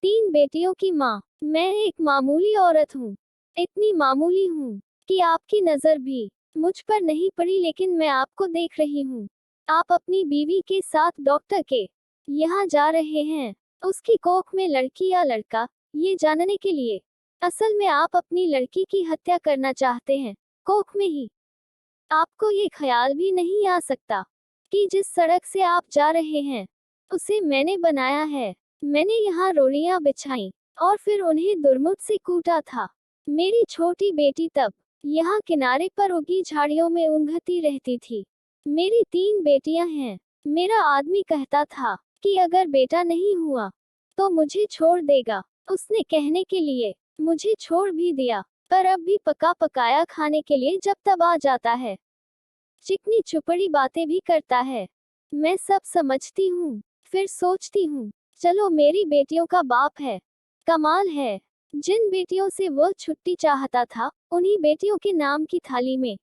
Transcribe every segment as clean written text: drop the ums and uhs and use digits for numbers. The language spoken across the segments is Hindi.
3 बेटियों की माँ। मैं एक मामूली औरत हूँ। इतनी मामूली हूँ कि आपकी नज़र भी मुझ पर नहीं पड़ी, लेकिन मैं आपको देख रही हूँ। आप अपनी बीवी के साथ डॉक्टर के यहाँ जा रहे हैं, उसकी कोख में लड़की या लड़का, ये जानने के लिए। असल में आप अपनी लड़की की हत्या करना चाहते हैं, कोख में ही। आपको ये ख्याल भी नहीं आ सकता कि जिस सड़क से आप जा रहे हैं, उसे मैंने बनाया है। मैंने यहाँ रोड़ियां बिछाई और फिर उन्हें दुर्मुठ से कूटा था। मेरी छोटी बेटी तब यहाँ किनारे पर उगी झाड़ियों में ऊँघती रहती थी। मेरी 3 बेटियां हैं। मेरा आदमी कहता था कि अगर बेटा नहीं हुआ तो मुझे छोड़ देगा। उसने कहने के लिए मुझे छोड़ भी दिया, पर अब भी पका पकाया खाने के लिए जब तब आ जाता है। चिकनी चुपड़ी बातें भी करता है। मैं सब समझती हूँ, फिर सोचती हूँ, चलो मेरी बेटियों का बाप है। कमाल है, जिन बेटियों से वह छुट्टी चाहता था, उन्हीं बेटियों के नाम की थाली में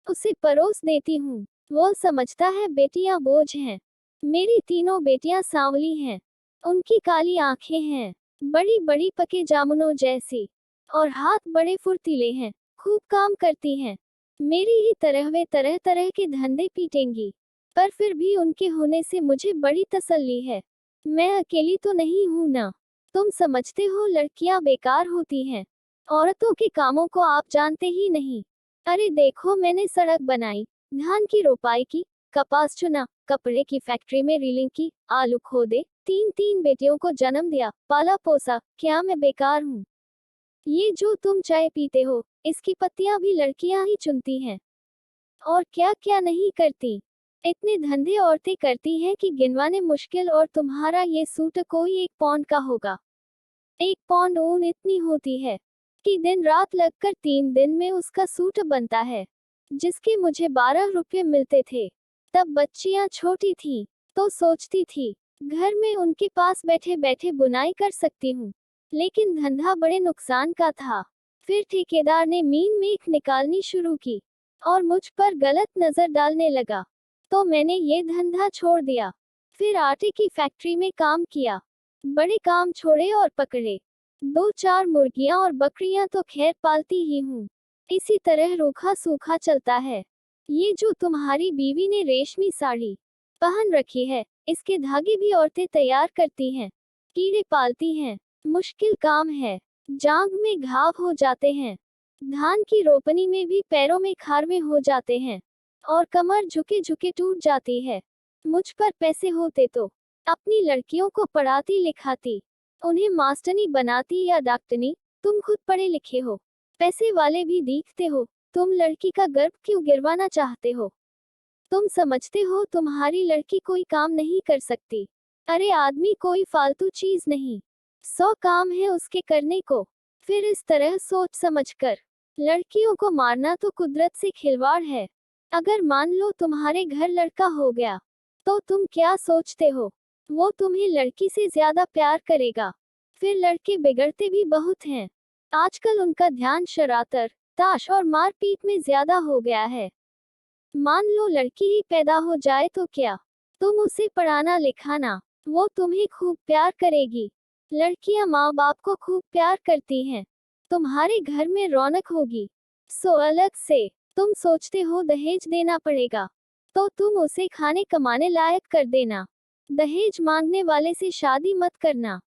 उसे परोस देती हूँ। वह समझता है बेटियां बोझ हैं। मेरी तीनों बेटियां सांवली हैं। उनकी काली आंखें हैं, बड़ी बड़ी पके जामुनों जैसी, और हाथ बड़े फुर्तीले हैं, खूब काम करती हैं। मेरी ही तरह वे तरह तरह के धंधे पीटेंगी, पर फिर भी उनके होने से मुझे बड़ी तसल्ली है। मैं अकेली तो नहीं हूं ना। तुम समझते हो लड़कियां बेकार होती हैं, औरतों के कामों को आप जानते ही नहीं। अरे देखो, मैंने सड़क बनाई, धान की रोपाई की, कपास चुना, कपड़े की फैक्ट्री में रीलिंग की, आलू खोदे, 3 बेटियों को जन्म दिया, पाला पोसा। क्या मैं बेकार हूँ? ये जो तुम चाय पीते हो, इसकी पत्तियां भी लड़कियां ही चुनती हैं। और क्या क्या नहीं करती। इतने धंधे औरतें करती हैं कि गिनवाने मुश्किल, और तुम्हारा ये सूट कोई 1 पौंड का होगा। 1 पौंड ऊन इतनी होती है कि दिन रात लगकर 3 दिन में उसका सूट बनता है, जिसके मुझे 12 रुपये मिलते थे। तब बच्चियां छोटी थीं, तो सोचती थी घर में उनके पास बैठे बैठे बुनाई कर सकती हूँ, लेकिन धंधा बड़े नुकसान का था। फिर ठेकेदार ने मीन मेख निकालनी शुरू की और मुझ पर गलत नजर डालने लगा, तो मैंने ये धंधा छोड़ दिया। फिर आटे की फैक्ट्री में काम किया। बड़े काम छोड़े और पकड़े 2-4 मुर्गियां और बकरियां तो खैर पालती ही हूँ। इसी तरह रूखा सूखा चलता है। ये जो तुम्हारी बीवी ने रेशमी साड़ी पहन रखी है, इसके धागे भी औरतें तैयार करती हैं। कीड़े पालती हैं, मुश्किल काम है। जांघ में घाव हो जाते हैं, धान की रोपनी में भी पैरों में खारवे हो जाते हैं, और कमर झुके झुके टूट जाती है। मुझ पर पैसे होते तो अपनी लड़कियों को पढ़ाती लिखाती, उन्हें मास्टरनी बनाती या डॉक्टरनी। तुम खुद पढ़े लिखे हो, पैसे वाले भी दिखते हो, तुम लड़की का गर्भ क्यों गिरवाना चाहते हो? तुम समझते हो तुम्हारी लड़की कोई काम नहीं कर सकती? अरे आदमी कोई फालतू चीज नहीं, 100 काम है उसके करने को। फिर इस तरह सोच समझकर लड़कियों को मारना तो कुदरत से खिलवाड़ है। अगर मान लो तुम्हारे घर लड़का हो गया, तो तुम क्या सोचते हो? वो तुम्हें लड़की से ज्यादा प्यार करेगा। फिर लड़के बिगड़ते भी बहुत हैं। आजकल उनका ध्यान शरारत, ताश और मारपीट में ज्यादा हो गया है। मान लो लड़की ही पैदा हो जाए तो क्या? तुम उसे पढ़ाना लिखाना, वो तुम्हें खूब प्यार करेगी। लड़कियां माँ बाप को खूब प्यार करती हैं, तुम्हारे घर में रौनक होगी। सो अलग से तुम सोचते हो दहेज देना पड़ेगा, तो तुम उसे खाने कमाने लायक कर देना। दहेज मांगने वाले से शादी मत करना।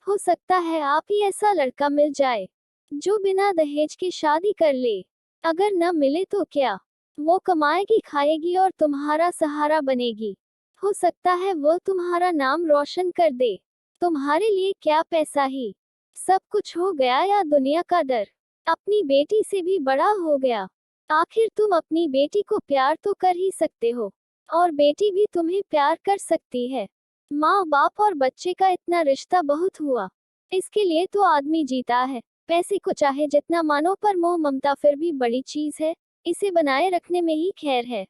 हो सकता है आप ही ऐसा लड़का मिल जाए जो बिना दहेज के शादी कर ले। अगर न मिले तो क्या, वो कमाएगी खाएगी और तुम्हारा सहारा बनेगी। हो सकता है वो तुम्हारा नाम रोशन कर दे। तुम्हारे लिए क्या पैसा ही सब कुछ हो गया, या दुनिया का डर अपनी बेटी से भी बड़ा हो गया? आखिर तुम अपनी बेटी को प्यार तो कर ही सकते हो, और बेटी भी तुम्हें प्यार कर सकती है। माँ बाप और बच्चे का इतना रिश्ता बहुत हुआ, इसके लिए तो आदमी जीता है। पैसे को चाहे जितना मानो, पर मोह ममता फिर भी बड़ी चीज है, इसे बनाए रखने में ही खैर है।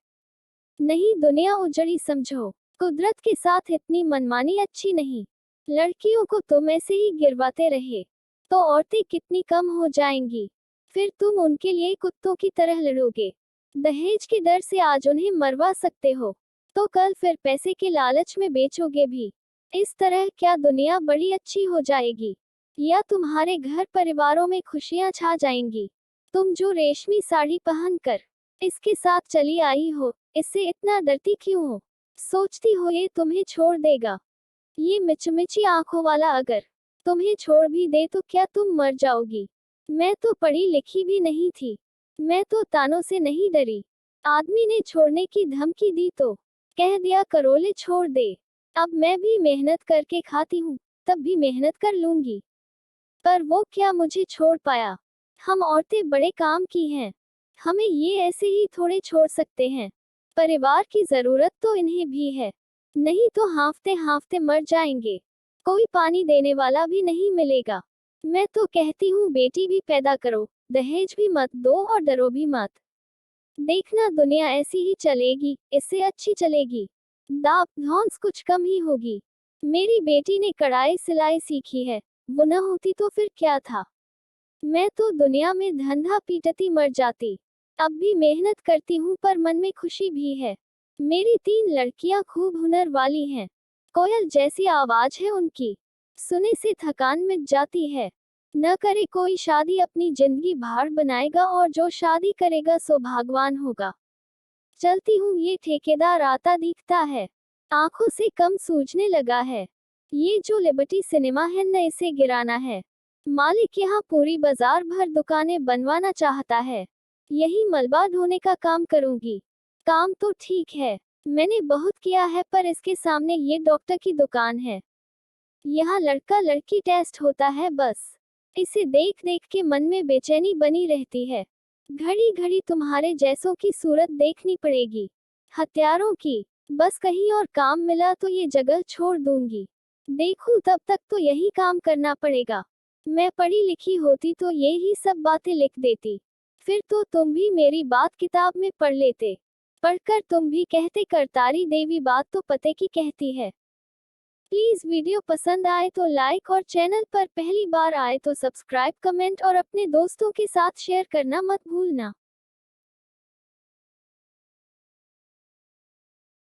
नहीं दुनिया उजड़ी समझो, कुदरत के साथ इतनी मनमानी अच्छी नहीं। लड़कियों को तुम ऐसे ही गिरवाते रहे तो औरतें कितनी कम हो जाएंगी। फिर तुम उनके लिए कुत्तों की तरह लड़ोगे। दहेज के डर से आज उन्हें मरवा सकते हो, तो कल फिर पैसे के लालच में बेचोगे भी। इस तरह क्या दुनिया बड़ी अच्छी हो जाएगी, या तुम्हारे घर परिवारों में खुशियां छा जाएंगी। तुम जो रेशमी साड़ी पहनकर इसके साथ चली आई हो, इससे इतना डरती क्यों हो? सोचती हो ये तुम्हें छोड़ देगा? ये मिचमिची आंखों वाला अगर तुम्हें छोड़ भी दे तो क्या तुम मर जाओगी? मैं तो पढ़ी लिखी भी नहीं थी, मैं तो तानों से नहीं डरी। आदमी ने छोड़ने की धमकी दी तो कह दिया करोले छोड़ दे। अब मैं भी मेहनत करके खाती हूँ, तब भी मेहनत कर लूंगी। पर वो क्या मुझे छोड़ पाया? हम औरतें बड़े काम की हैं, हमें ये ऐसे ही थोड़े छोड़ सकते हैं। परिवार की जरूरत तो इन्हें भी है, नहीं तो हांफते हांफते मर जाएंगे। कोई पानी देने वाला भी नहीं मिलेगा। मैं तो कहती हूँ बेटी भी पैदा करो, दहेज भी मत दो और डरो भी मत। देखना दुनिया ऐसी ही चलेगी, इससे अच्छी चलेगी। दाप धौंस कुछ कम ही होगी। मेरी बेटी ने कढ़ाई सिलाई सीखी है, वो न होती तो फिर क्या था? मैं तो दुनिया में धंधा पीटती मर जाती। अब भी मेहनत करती हूँ पर मन में खुशी भी है। मेरी 3 लड़कियां खूब हुनर वाली हैं, कोयल जैसी आवाज है उनकी, सुने से थकान मिट जाती है। न करे कोई शादी अपनी जिंदगी भार बनाएगा, और जो शादी करेगा सो भगवान होगा। चलती हूँ ये ठेकेदार आता दिखता है, आंखों से कम सूझने लगा है। ये जो लिबर्टी सिनेमा है न, इसे गिराना है। मालिक यहाँ पूरी बाजार भर दुकानें बनवाना चाहता है। यही मलबा ढोने का काम करूंगी। काम तो ठीक है, मैंने बहुत किया है, पर इसके सामने ये डॉक्टर की दुकान है। यहाँ लड़का लड़की टेस्ट होता है बस। इसे देख देख के मन में बेचैनी बनी रहती है। घड़ी घड़ी तुम्हारे जैसों की सूरत देखनी पड़ेगी, हत्यारों की। बस कहीं और काम मिला तो ये जगह छोड़ दूंगी। देखूं तब तक तो यही काम करना पड़ेगा। मैं पढ़ी लिखी होती तो ये ही सब बातें लिख देती, फिर तो तुम भी मेरी बात किताब में पढ़ लेते। पढ़कर तुम भी कहते करतारी देवी बात तो पते की कहती है। प्लीज वीडियो पसंद आए तो लाइक, और चैनल पर पहली बार आए तो सब्सक्राइब, कमेंट और अपने दोस्तों के साथ शेयर करना मत भूलना।